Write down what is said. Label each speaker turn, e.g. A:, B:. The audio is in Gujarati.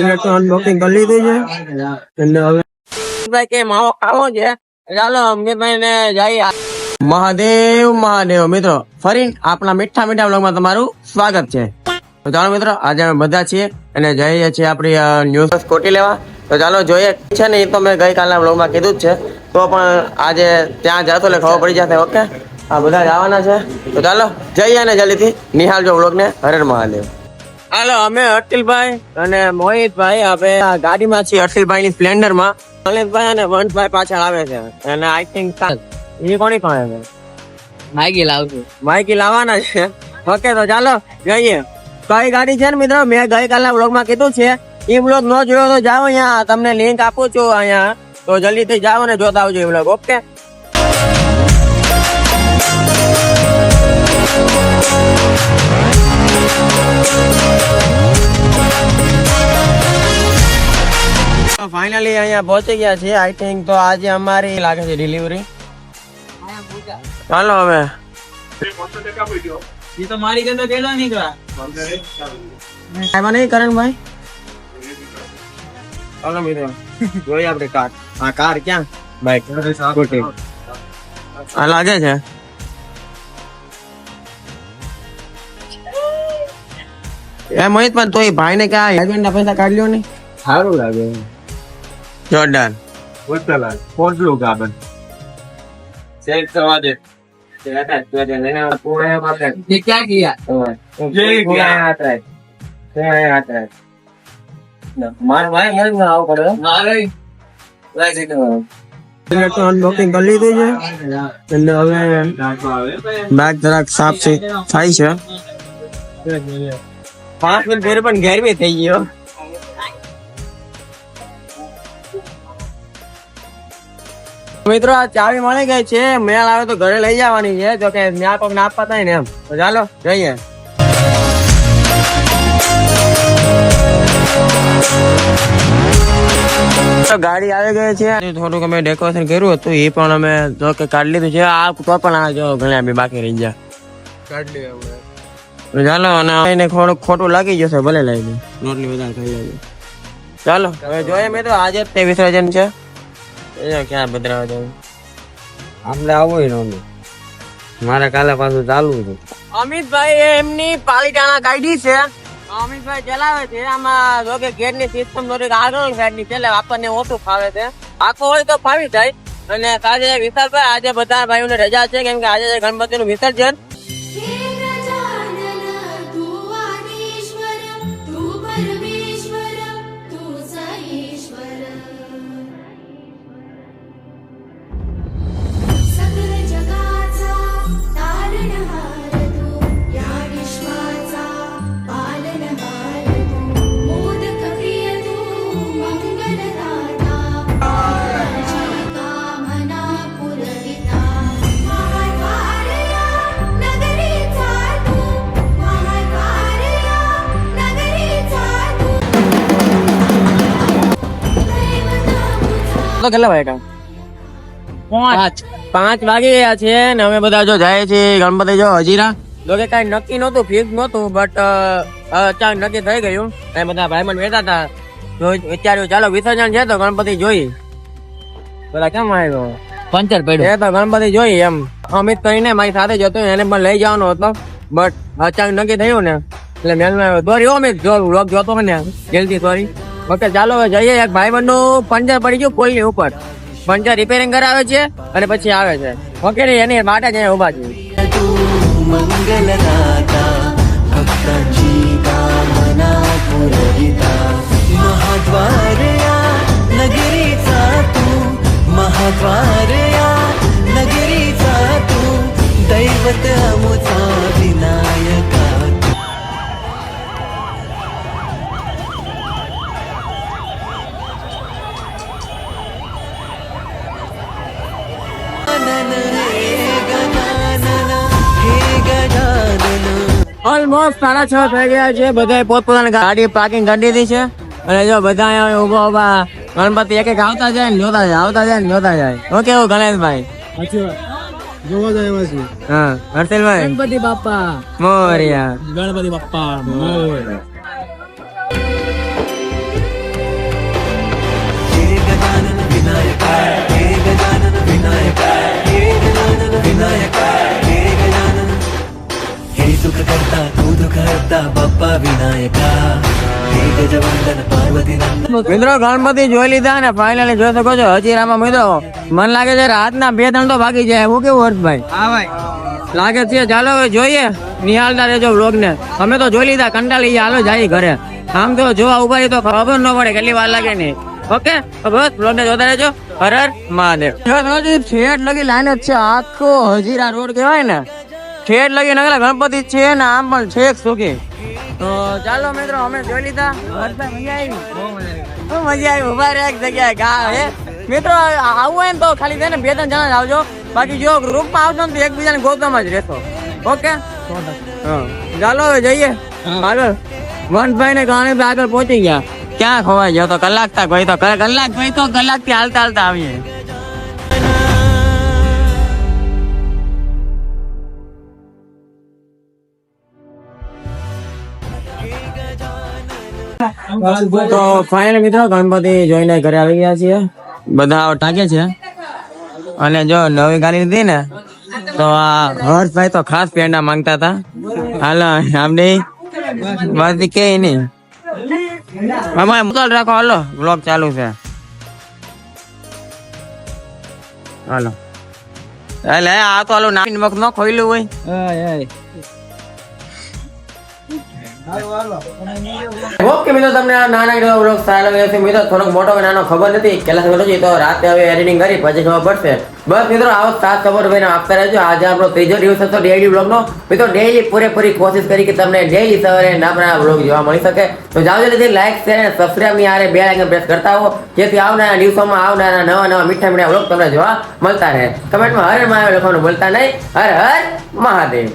A: અનબોક્સિંગ કરી લીધું છે એટલે હવે ભાઈ કે માવો ખાવો છે. ચાલો અમિતભાઈ ને જઈએ. મહાદેવ મહાદેવ મિત્રો, ફરી આપણા મીઠા મીઠા બ્લોગમાં તમારું સ્વાગત છે. તો ચાલો મિત્રો, આજે અમે બધા છીએ અને જઈએ છીએ આપણી ન્યૂઝ સ્કૂટી લેવા. તો ચાલો જોઈએ છે ને, એ તો મેં ગઈકાલના બ્લોગમાં કીધું જ છે, તો પણ આજે ત્યાં જતો એટલે ખબર પડી જશે. ઓકે, આ બધા જવાના છે. તો ચાલો જઈએ અને જલ્દીથી નિહાળજો બ્લોગને. હર હર મહાદેવ. હાલો, અમે અર્શિલભાઈ અને મોહિતભાઈ હવે ગાડીમાં છીએ, અર્શિલભાઈ ની સ્પ્લેન્ડર માં. અનિલભાઈ અને વંશભાઈ પાછળ આવે છે અને આઈ થિંક એ કોની પાસે છે? માઇકી લાવશું. માઇકી લાવવાના છે. ઓકે, તો ચાલો જઈએ. કઈ ગાડી છે ને મિત્રો, મેં ગઈકાલના બ્લોગમાં કીધું છે, એ બ્લોગ ન જોયો તો જાઓ, અહીંયા તમને લિંક આપું છું અહીંયા, તો જલ્દીથી જાઓ અને જોતા આવજો એ બ્લોગ. ઓકે, ફાઇનલી અહીંયા પહોંચી ગયા છીએ. આઈ થિંક તો આજે અમારી લાગે છે ડિલિવરી. ચાલો હવે
B: ये तो मारी गंदा केला निकला
A: એમાં નહીં કરણભાઈ. ચાલો મિત્રો જોઈએ આપણે કાર. હા, કાર ક્યાં? બાઈક સ્કૂટી આ લાગે છે. એ મોહિત પણ તોય ભાઈ ને ક્યાં હસબન્ડ ના પૈસા કાઢ લ્યો ને.
B: सारू लागे
A: જોરદાર.
B: वस्तला पोंडलो गाबन सेट समाजे ये क्या किया ये क्या आता है मार भाई मर ना आओ पड़े मारे लाइक इट
A: તો અનબોક્સિંગ કરી લીધું છે એટલે હવે બેગ જરાક સાફ થાય છે. 5 મિનિટ ફેર પણ ઘેર બી થઈ ગયો. મિત્રો આ ચાવી મળી ગઈ છે, મેળ આવે તો ઘરે લઈ જવાની છે, જો કે ત્યાં કોક ના આપવા થાય ને એમ. તો ચાલો જઈએ. ગાડી આવી ગઈ છે. થોડુંક અમે ડેકોરેશન કર્યું હતું, એ પણ અમે જો કે કાઢી લીધું છે. આ તો પણ આ જો ઘણા બી બાકી રહી ગયા, કાઢી લે. ચાલો, અને થોડુંક ખોટું લાગી જશે, ભલે લઈ લે, રોટલી વધારે ખાઈ લેજો. ચાલો હવે જોઈએ મિત્રો, આજે તે વિસર્જન છે. ક્યાં બદરાવા જવું?
B: આપણે આવું ને મારે કાલે પાછું ચાલુ છે.
A: અમિતભાઈ એમની પાલીતાણા કાઢી છે. અમિતભાઈ ચલાવે છે. આમાં જો કે ગેટ ની સિસ્ટમ થોડીક આગળ સાઈડ ની છે, એટલે આપણને ઓછું ફાવે છે. આખો હોય તો ફાવી જાય. અને આજે વિશાલભાઈ, આજે બધા ભાઈઓને રજા છે, કેમ કે આજે ગણપતિ નું વિસર્જન. તો કેટલા વાગ્યા? 5 વાગી ગયા છે ને અમે બધા જો જાય છે ગણપતિ જો હજીરા. જો કે કઈ નક્કી નતું, ફિક્સ નતું, બટ અચાનક નક્કી થઈ ગયું. એ બધા ભાઈબંધ બેઠા હતા, તો વિચાર્યું ચાલો વિસર્જન છે તો ગણપતિ જોઈ. બધા કેમ આવ્યો? પંચર પડ્યો તો ગણપતિ જોઈ એમ. અમિત કરીને મારી સાથે જતો, એને પણ લઈ જવાનો હતો, બટ અચાનક નક્કી થયું ને એટલે મેલ સોરી અમિત જો વ્લોગ જોતો ને જલ્દી સોરી. ઓકે, ચાલો હવે જઈએ. એક ભાઈબંધ નું પંચર પડી ગયું પોલ ની ઉપર, પંચર રિપેરિંગ કરાવે છે અને પછી આવે છે. ઓકે, એની માટે જ અહીંયા ઉભા છે. ઓલમોસ્ટ 6:30 થઈ ગયા છે. બધા પોતપોતાની ગાડી પાર્કિંગ કરી દીધી છે અને જો બધા ઉભા ઉભા ગણપતિ એક એક આવતા જાય ને જોતા જાય, આવતા જાય ને જોતા જાય. ઓકે, ગણેશભાઈ જોવા જાય છે. હા, હર્ષિલભાઈ ગણપતિ બાપા મોરયા. ગણપતિ બાપા મોરયા. મિત્રો ગણપતિ જોઈ લીધા ને ફાઇનલી જોઈ શકો છો હજીરામાં મિત્રો મને લાગે છે રાતના 2-3 તો ભાગી જાય એવું કેવું હર્ષભાઈ?
B: હા ભાઈ
A: લાગે છે. ચાલો હવે જોઈએ, નિહાળતા રહેજો વ્લોગ ને. અમે તો જોઈ લીધા, કંટાળી ગયા, હાલો જાય ઘરે. આમ તો જોવા ઉભા તો ખબર ન પડે કેટલી વાર લાગે નહીં. ઓકે તો બસ વ્લોગ ને જોતા રહેજો. હર હર મહાદેવ. ઠેઠ લગી લાઈન જ છે, આખો હજીરા રોડ કહેવાય ને, ઠેઠ લગી નગલા ગણપતિ છે ને આમ પણ છેક સુખી. તો ચાલો મિત્રો અમે જોઈ લીધા. હર્ષભાઈ મજા આવી ઉભા રહે એક જગ્યાએ ગા હે મિત્રો. આવું હોય ને તો ખાલી છે ને 2-3 જણા જ આવજો, બાકી જો ગ્રુપમાં આવજો ને તો એકબીજાને ગોતવામાં જ રહેશો. ઓકે ચાલો હવે જઈએ આગળ. વંશભાઈ ને ગાણે આગળ પહોંચી ગયા. ક્યાં ખોવાઈ ગયો તો કલાક થી હાલતા હાલતા આવીએ. તો ફાઇનલ મિત્રો ગણપતિ જોઈને ઘરે આવી ગયા છીએ. બધા ટાકે છે અને જો નવી ગાડી લીધી ને તો આ હર્ષભાઈ તો ખાસ પેંડા માંગતા હતા. હાલો આમની વાત કે નહીં અમારે મુકલ રાખો. હાલો બ્લોગ ચાલુ છે. હાલો એટલે આ તો હાલો નાખીને મગ ન ખોઈલું હોય. ઓકે મિત્રો તમને આ નાના વ્લોગ સારો લાગે છે મિત્રો, થોડોક મોટો કે નાનો ખબર નથી કેટલા સમય તો રાતે હવે એડિટિંગ કરી પછી ખબર પડશે. બસ મિત્રો આવો સાથ સપોર્ટ ભાઈને આપતા રહેજો. આજે આપણો 3જો દિવસ હતો ડેઈલી વ્લોગ નો. મિત્રો ડેઈલી પૂરેપૂરી કોશિશ કરી કે તમને ડેઈલી સવારે નવા વ્લોગ જોવા મળી શકે. તો જાવ જલ્દી લાઈક શેર અને સબસ્ક્રાઇબ ની આરે બેલ આઇકન પ્રેસ કરતા હો, જેથી આવનારા દિવસોમાં આવનારા નવા મીઠા મીઠા વ્લોગ તમને જોવા મળતા રહે. કમેન્ટમાં હર મહાદેવ લખવાનું ભૂલતા નહીં. હર હર મહાદેવ.